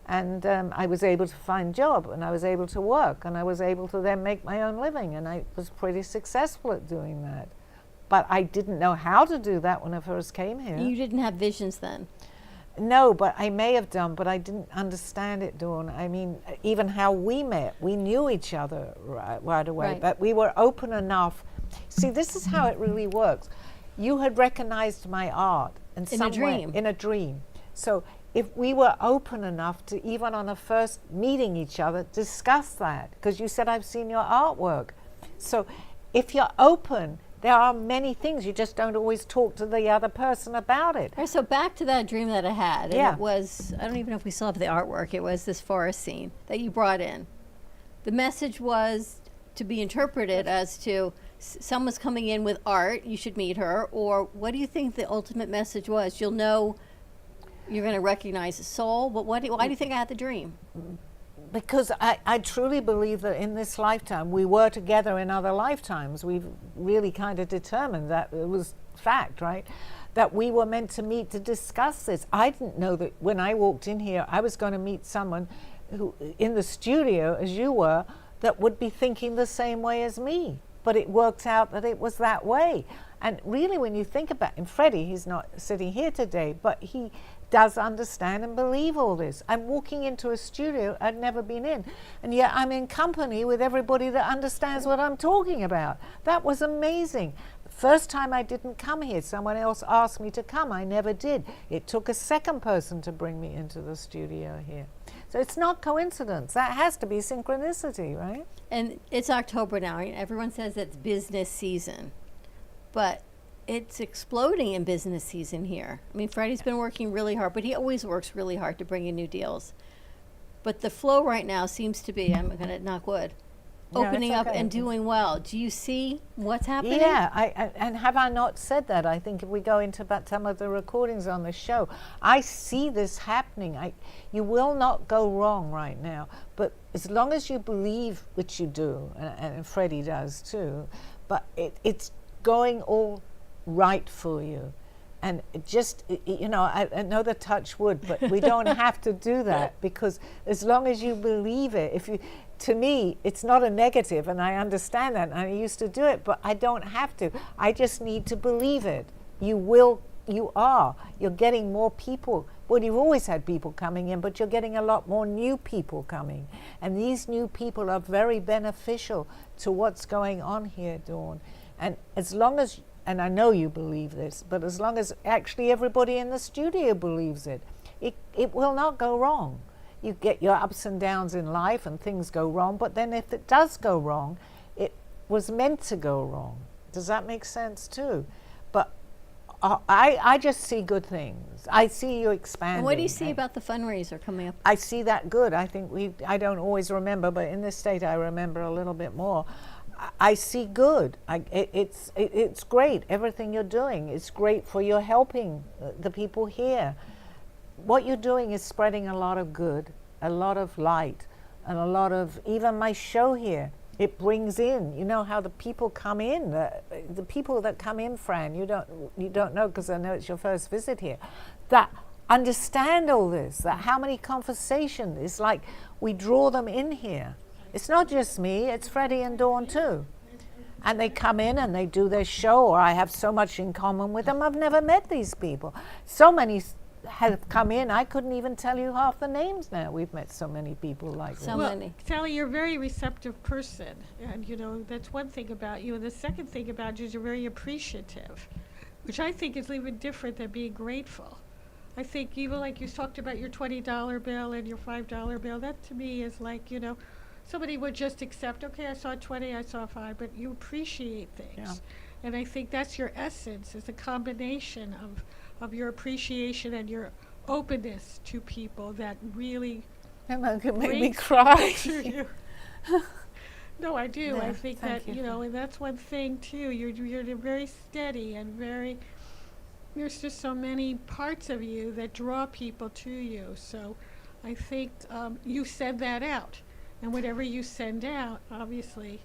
And I was able to find a job, and I was able to work, and I was able to then make my own living, and I was pretty successful at doing that. But I didn't know how to do that when I first came here. You didn't have visions then? No, but I may have done, but I didn't understand it, Dawn. I mean, even how we met, we knew each other right away, but we were open enough. See, this is how it really works. You had recognized my art in a dream. So if we were open enough to, even on a first meeting each other, discuss that, because you said, I've seen your artwork. So if you're open, there are many things. You just don't always talk to the other person about it. All right, so back to that dream that I had. Yeah. And it was, I don't even know if we still have the artwork. It was this forest scene that you brought in. The message was to be interpreted as to someone's coming in with art, you should meet her, or what do you think the ultimate message was? You'll know, you're going to recognize a soul, but why do you think I had the dream? Because I truly believe that in this lifetime, we were together in other lifetimes. We've really kind of determined that it was fact, right? That we were meant to meet to discuss this. I didn't know that when I walked in here, I was going to meet someone who, in the studio, as you were, that would be thinking the same way as me. But it worked out that it was that way. And really, when you think about it, Freddie, he's not sitting here today, but he does understand and believe all this. I'm walking into a studio I'd never been in, and yet I'm in company with everybody that understands what I'm talking about. That was amazing. The first time I didn't come here, someone else asked me to come. I never did. It took a second person to bring me into the studio here. So it's not coincidence. That has to be synchronicity, right? And it's October now. Everyone says it's business season, but it's exploding in business season here. I mean, Freddie's been working really hard, but he always works really hard to bring in new deals. But the flow right now seems to be, I'm going to knock wood, opening up and doing well. Do you see what's happening? Yeah, and have I not said that? I think if we go into some of the recordings on the show, I see this happening. You will not go wrong right now. But as long as you believe, which you do, and Freddie does too, but it's going all right for you. And just, I know the touch wood, but we don't have to do that, because as long as you believe it, to me, it's not a negative, and I understand that, and I used to do it, but I don't have to. I just need to believe it. You're getting more people. Well, you've always had people coming in, but you're getting a lot more new people coming. And these new people are very beneficial to what's going on here, Dawn. And as long as and I know you believe this, but as long as actually everybody in the studio believes it, it will not go wrong. You get your ups and downs in life and things go wrong, but then if it does go wrong, it was meant to go wrong. Does that make sense too? But I just see good things. I see you expanding. And what do you see about the fundraiser coming up? I see that good. I think I don't always remember, but in this state I remember a little bit more. I see good. It's great. Everything you're doing is great for your helping the people here. What you're doing is spreading a lot of good, a lot of light, and a lot of, even my show here, it brings in, you know how the people come in, the people that come in, Fran, you don't know because I know it's your first visit here, that understand all this, that how many conversations, it's like we draw them in here. It's not just me, it's Freddie and Dawn too. And they come in and they do their show, or I have so much in common with them. I've never met these people. So many have come in, I couldn't even tell you half the names now. We've met so many people like So this. many. Sally, you're a very receptive person, and you know that's one thing about you. And the second thing about you is you're very appreciative, which I think is even different than being grateful. I think even like you talked about your $20 bill and your $5 bill, that to me is like, you know, somebody would just accept, okay, I saw 20, I saw 5, but you appreciate things. Yeah. And I think that's your essence, is a combination of your appreciation and your openness to people that really And that could make me brings cry. people to you. No, I do. Yeah, I think thank that, you. you know, and that's one thing too. You're very steady and very, there's just so many parts of you that draw people to you. So I think you send that out. And whatever you send out, obviously,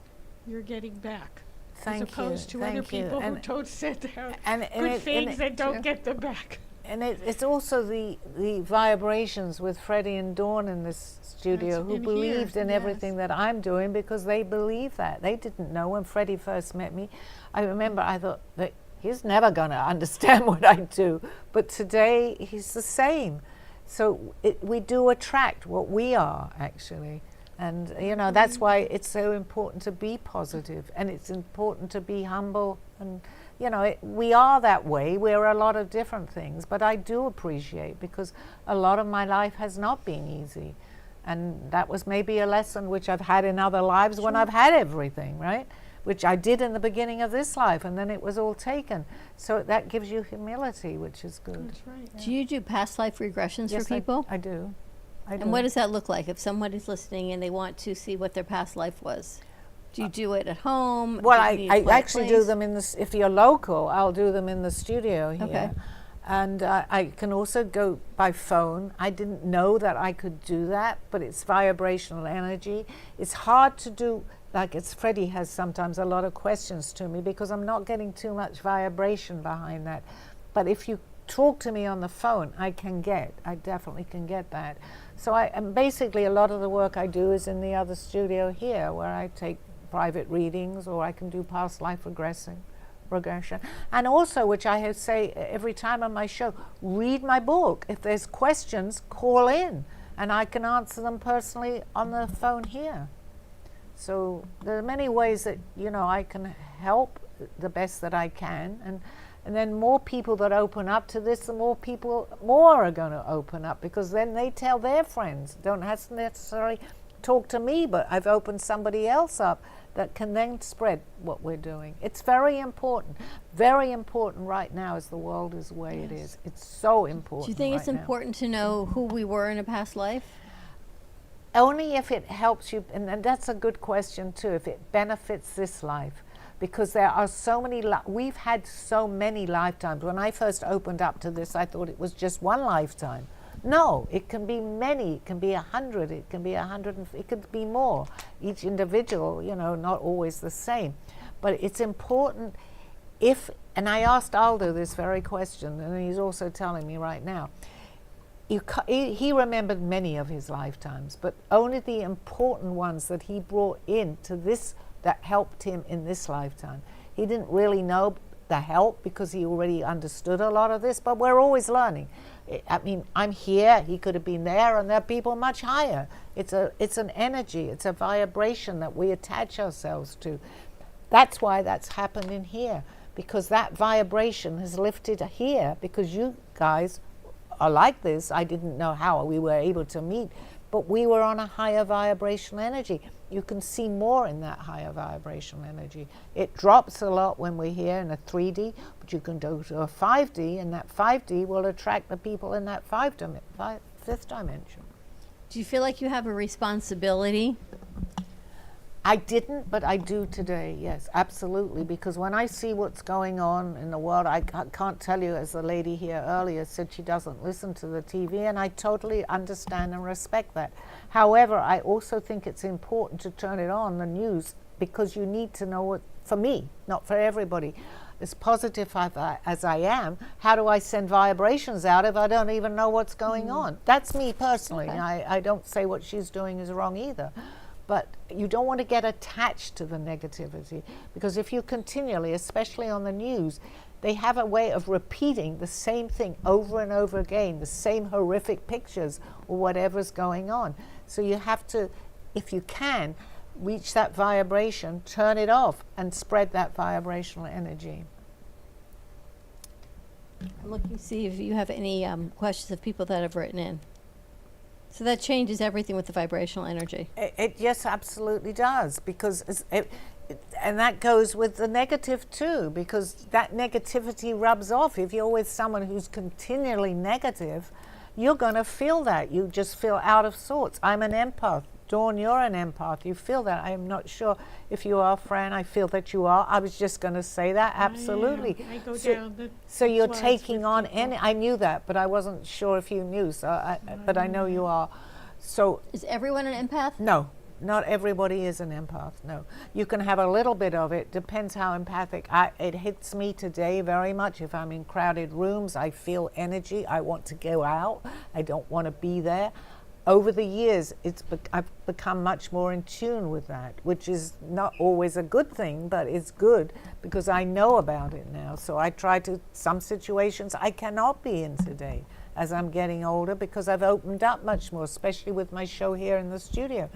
you're getting back. Thank as opposed you, to other thank you. people who And- don't send out and good it- things and don't too. get them back. And it's also the vibrations with Freddie and Dawn in this studio, That's who in believed here, in yes. everything that I'm doing because they believe that. They didn't know when Freddie first met me. I remember I thought that he's never going to understand what I do. But today he's the same. So we do attract what we are, actually. And, you know, that's why it's so important to be positive, and it's important to be humble. And, you know, we are that way. We're a lot of different things, but I do appreciate, because a lot of my life has not been easy. And that was maybe a lesson which I've had in other lives when I've had everything, right? Which I did in the beginning of this life, and then it was all taken. So that gives you humility, which is good. That's right. Do you do past life regressions Yes, for people? I do. I do. And what does that look like if somebody's listening and they want to see what their past life was? Do you do it at home? Well, Do you need I a quiet actually do place? them in this. If you're local, I'll do them in the studio here. Okay. And I can also go by phone. I didn't know that I could do that, but it's vibrational energy. It's hard to do, like Freddie has sometimes a lot of questions to me because I'm not getting too much vibration behind that. But if you talk to me on the phone, I definitely can get that. So and basically a lot of the work I do is in the other studio here, where I take private readings, or I can do past life regression. And also, which I say every time on my show, read my book. If there's questions, call in, and I can answer them personally on the phone here. So there are many ways that, you know, I can help the best that I can, and then more people that open up to this, the more are going to open up, because then they tell their friends. Don't have to necessarily talk to me, but I've opened somebody else up that can then spread what we're doing. It's very important right now, as the world is the way it is. It's so important. Do you think it's right now. important to know who we were in a past life? Only if it helps you, and that's a good question too, if it benefits this life. Because there are so many, we've had so many lifetimes. When I first opened up to this, I thought it was just one lifetime. No, it can be many. It can be 100. It can be 100. It could be more. Each individual, you know, not always the same. But it's important and I asked Aldo this very question, and he's also telling me right now. He remembered many of his lifetimes, but only the important ones that he brought into this, that helped him in this lifetime. He didn't really know the help because he already understood a lot of this, but we're always learning. I mean, I'm here, he could have been there, and there are people much higher. It's an energy, it's a vibration that we attach ourselves to. That's why that's happened in here, because that vibration has lifted here, because you guys are like this. I didn't know how we were able to meet, but we were on a higher vibrational energy. You can see more in that higher vibrational energy. It drops a lot when we're here in a 3D, but you can go to a 5D, and that 5D will attract the people in that fifth dimension. Do you feel like you have a responsibility? I didn't, but I do today, yes, absolutely, because when I see what's going on in the world, I can't tell you, as the lady here earlier said, she doesn't listen to the TV, and I totally understand and respect that. However, I also think it's important to turn it on, the news, because you need to know what, for me, not for everybody, as positive as I am, how do I send vibrations out if I don't even know what's going on? That's me personally. Okay. I don't say what she's doing is wrong either. But you don't want to get attached to the negativity, because if you continually, especially on the news, they have a way of repeating the same thing over and over again, the same horrific pictures or whatever's going on. So you have to, if you can, reach that vibration, turn it off, and spread that vibrational energy. I'm looking to see if you have any questions of people that have written in. So that changes everything with the vibrational energy. It yes, absolutely does, because and that goes with the negative too, because that negativity rubs off. If you're with someone who's continually negative, you're going to feel that. You just feel out of sorts. I'm an empath. Dawn, you're an empath. You feel that. I'm not sure if you are, Fran. I feel that you are. I was just going to say that. Absolutely. I go down the So you're slides taking with on people. any. I knew that, but I wasn't sure if you knew. So, but I know you are. So Is everyone an empath? no, not everybody is an empath. No, you can have a little bit of it. Depends how empathic. It hits me today very much. If I'm in crowded rooms, I feel energy. I want to go out. I don't want to be there. Over the years, I've become much more in tune with that, which is not always a good thing, but it's good because I know about it now. So I try to, some situations I cannot be in today as I'm getting older, because I've opened up much more, especially with my show here in the studio.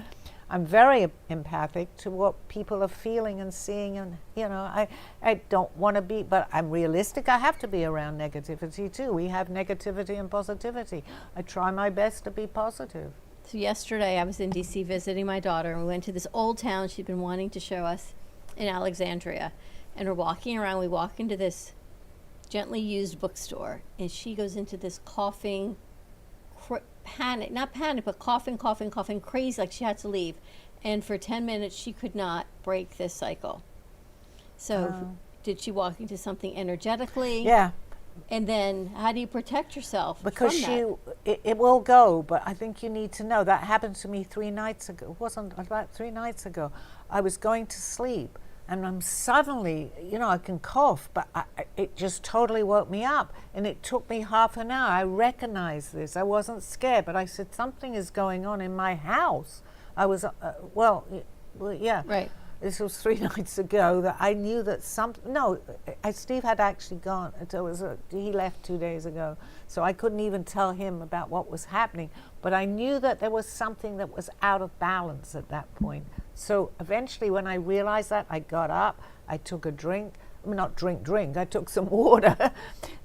I'm very empathic to what people are feeling and seeing, and I don't want to be, but I'm realistic. I have to be around negativity too. We have negativity and positivity. I try my best to be positive. So yesterday I was in DC visiting my daughter, and we went to this old town she'd been wanting to show us in Alexandria. And we're walking around, we walk into this gently used bookstore, and she goes into this coughing, not panic, but coughing, crazy, like she had to leave. And for 10 minutes, she could not break this cycle. So did she walk into something energetically? Yeah. And then how do you protect yourself Because from that? it will go, but I think you need to know. That happened to me 3 nights ago. It wasn't about 3 nights ago. I was going to sleep, and I'm suddenly, I can cough, but it just totally woke me up. And it took me half an hour. I recognized this. I wasn't scared, but I said, something is going on in my house. I was, yeah. Right. This was 3 nights ago that I knew that Steve had actually gone. He left 2 days ago, so I couldn't even tell him about what was happening. But I knew that there was something that was out of balance at that point. So eventually when I realized that, I got up, I took a drink. I mean, not drink, I took some water.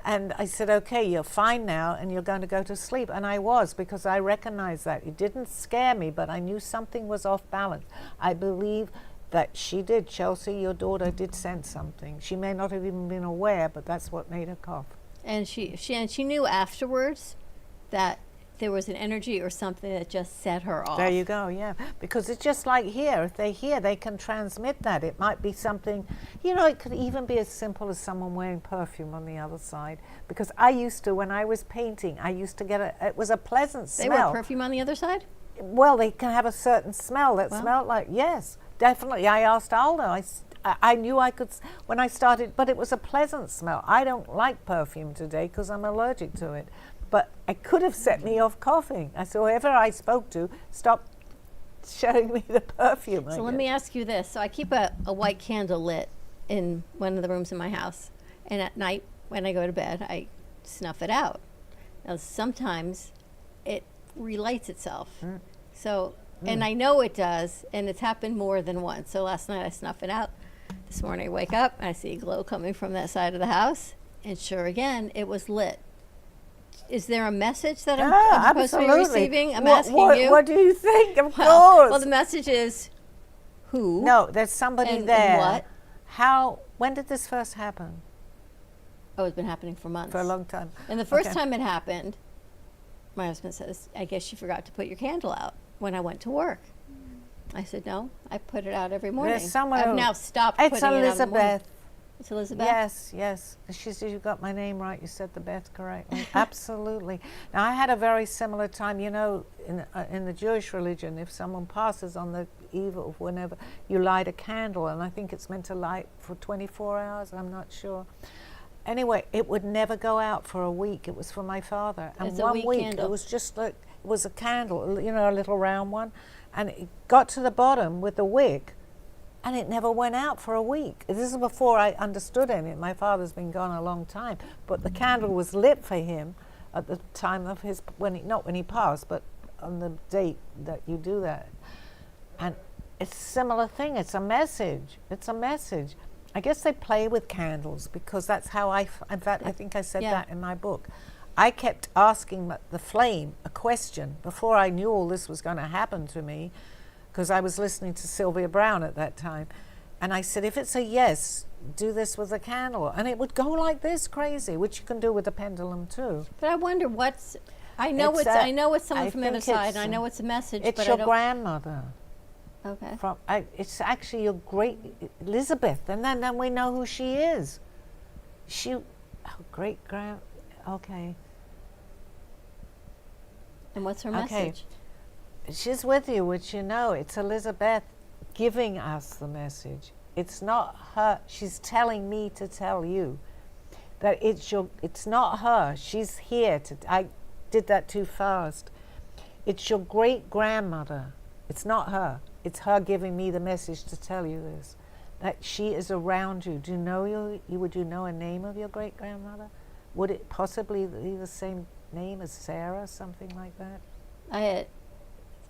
And I said, okay, you're fine now, and you're going to go to sleep. And I was, because I recognized that. It didn't scare me, but I knew something was off balance. I believe that she did. Chelsea, your daughter, did sense something. She may not have even been aware, but that's what made her cough. And she knew afterwards that there was an energy or something that just set her off. There you go, yeah. Because it's just like here. If they hear, they can transmit that. It might be something, it could even be as simple as someone wearing perfume on the other side. Because I used to, when I was painting, I used to get it was a pleasant smell. They wear perfume on the other side? Well, they can have a certain smell that smelled like, yes, definitely. I asked Aldo, I knew I could, when I started, but it was a pleasant smell. I don't like perfume today because I'm allergic to it. But it could have set me off coughing. So whoever I spoke to stopped showing me the perfume. So let me ask you this. So I keep a white candle lit in one of the rooms in my house. And at night, when I go to bed, I snuff it out. Now, sometimes it relights itself. So, and I know it does, and it's happened more than once. So last night I snuffed it out. This morning I wake up and I see a glow coming from that side of the house, and sure again, it was lit. Is there a message that I'm supposed to be receiving? I'm asking you. What do you think? Of course. Well, the message is who? No, there's somebody and there. what? When did this first happen? Oh, it's been happening for months. For a long time. And the first time it happened, my husband says, I guess you forgot to put your candle out when I went to work. I said, no, I put it out every morning. There's someone I've who- now stopped putting It's it out in the morning. Elizabeth. It's Elizabeth? Yes, yes. She said you got my name right. You said the Beth correctly. Absolutely. Now, I had a very similar time. You know, in the Jewish religion, if someone passes on the eve of whenever, you light a candle, and I think it's meant to light for 24 hours. I'm not sure. Anyway, it would never go out for a week. It was for my father. And It's a one week week, candle. it was just like, it was a candle, you know, a little round one. And it got to the bottom with the wick, and it never went out for a week. This is before I understood any. My father's been gone a long time, but the candle was lit for him at the time of his, not when he passed, but on the date that you do that. And it's a similar thing. It's a message. It's a message. I guess they play with candles because that's how in fact, I think I said that in my book. I kept asking the flame a question before I knew all this was going to happen to me, because I was listening to Sylvia Browne at that time. And I said, if it's a yes, do this with a candle. And it would go like this, crazy, which you can do with a pendulum too. But I wonder what's, I know it's someone from the other side, and I know it's a message, It's but your I don't. Grandmother. Okay. It's actually your great Elizabeth, and then we know who she is. Okay. And what's her Okay. message? She's with you, which you know. It's Elizabeth giving us the message. It's not her. She's telling me to tell you that it's not her. She's here I did that too fast. It's your great grandmother. It's not her. It's her giving me the message to tell you this, that she is around you. Do you know would you know a name of your great grandmother? Would it possibly be the same name as Sarah, something like that? I had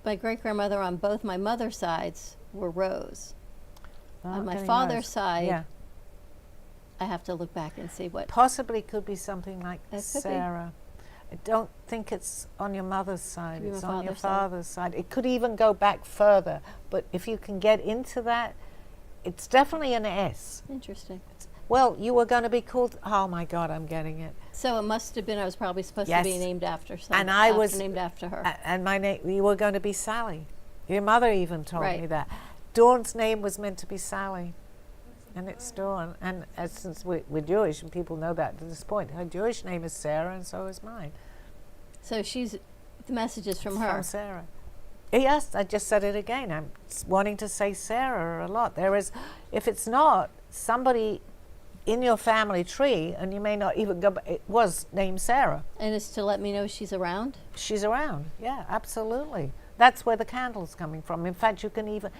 my great grandmother on both my mother's sides were Rose. On my getting father's Rose. side, Yeah. I have to look back and see what. Possibly could be something like It could be. Sarah. I don't think it's on your mother's side. Could be It's my on your father's side. father's side. It could even go back further. But if you can get into that, it's definitely an S. Interesting. Well, you were going to be called. Oh my God, I'm getting it. So it must have been. I was probably supposed to be Yes. named after someone. And I was named after her. And my name. You were going to be Sally. Your mother even told Right. me that. Dawn's name was meant to be Sally, and it's Dawn. And since we're Jewish, and people know that to this point, her Jewish name is Sarah, and so is mine. So the message is from her. From Sarah. Yes, I just said it again. I'm wanting to say Sarah a lot. There is, if it's not somebody in your family tree, and you may not even go, it was named Sarah. And it's to let me know she's around. She's around. Yeah, absolutely. That's where the candle's coming from. In fact, you can even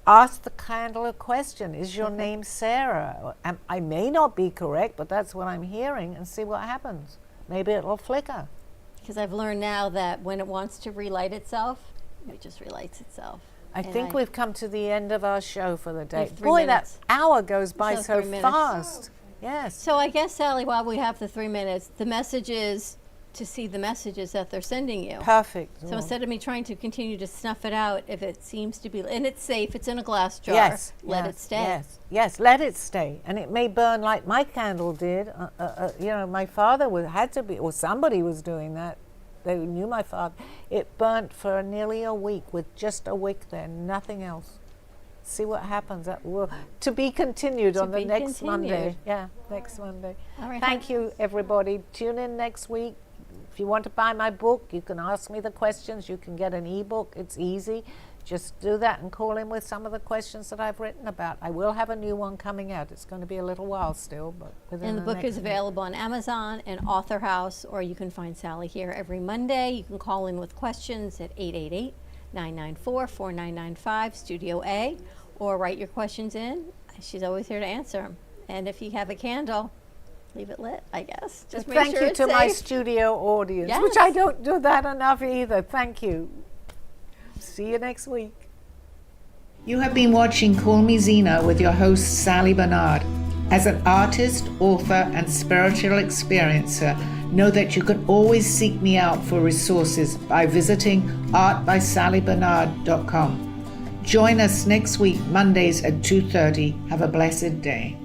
ask the candle a question. Is your name Sarah? I may not be correct, but that's what I'm hearing, and see what happens. Maybe it'll flicker. Because I've learned now that when it wants to relight itself, it just relights itself. I think we've come to the end of our show for the day. have 3 Boy, minutes. that hour goes by So so 3 minutes. fast. Yes. So I guess, Sally, while we have the 3 minutes, the message is to see the messages that they're sending you. Perfect. So instead of me trying to continue to snuff it out, if it seems to be, and it's safe, it's in a glass jar, Yes, let yes, it stay. Yes, yes, let it stay. And it may burn like my candle did. You know, my father had to be, or somebody was doing that. They knew my father. It burnt for nearly a week with just a wick there, nothing else. See what happens. That will to be continued To on the be next Monday. continued. Yeah, next Monday. All right. Thank you, everybody. Tune in next week. If you want to buy my book, you can ask me the questions. You can get an ebook. It's easy. Just do that and call in with some of the questions that I've written about. I will have a new one coming out. It's going to be a little while still, but within And the book next is available on Amazon and Author House, or you can find Sally here every Monday. You can call in with questions at 888-994-4995, Studio A, or write your questions in. She's always here to answer them. And if you have a candle, leave it lit, I guess. Just make Thank sure you it's to my safe. studio audience, Yes. which I don't do that enough either. Thank you. See you next week. You have been watching Call Me Zena with your host, Sally Barnard. As an artist, author, and spiritual experiencer, know that you can always seek me out for resources by visiting artbysallybarnard.com. Join us next week, Mondays at 2:30. Have a blessed day.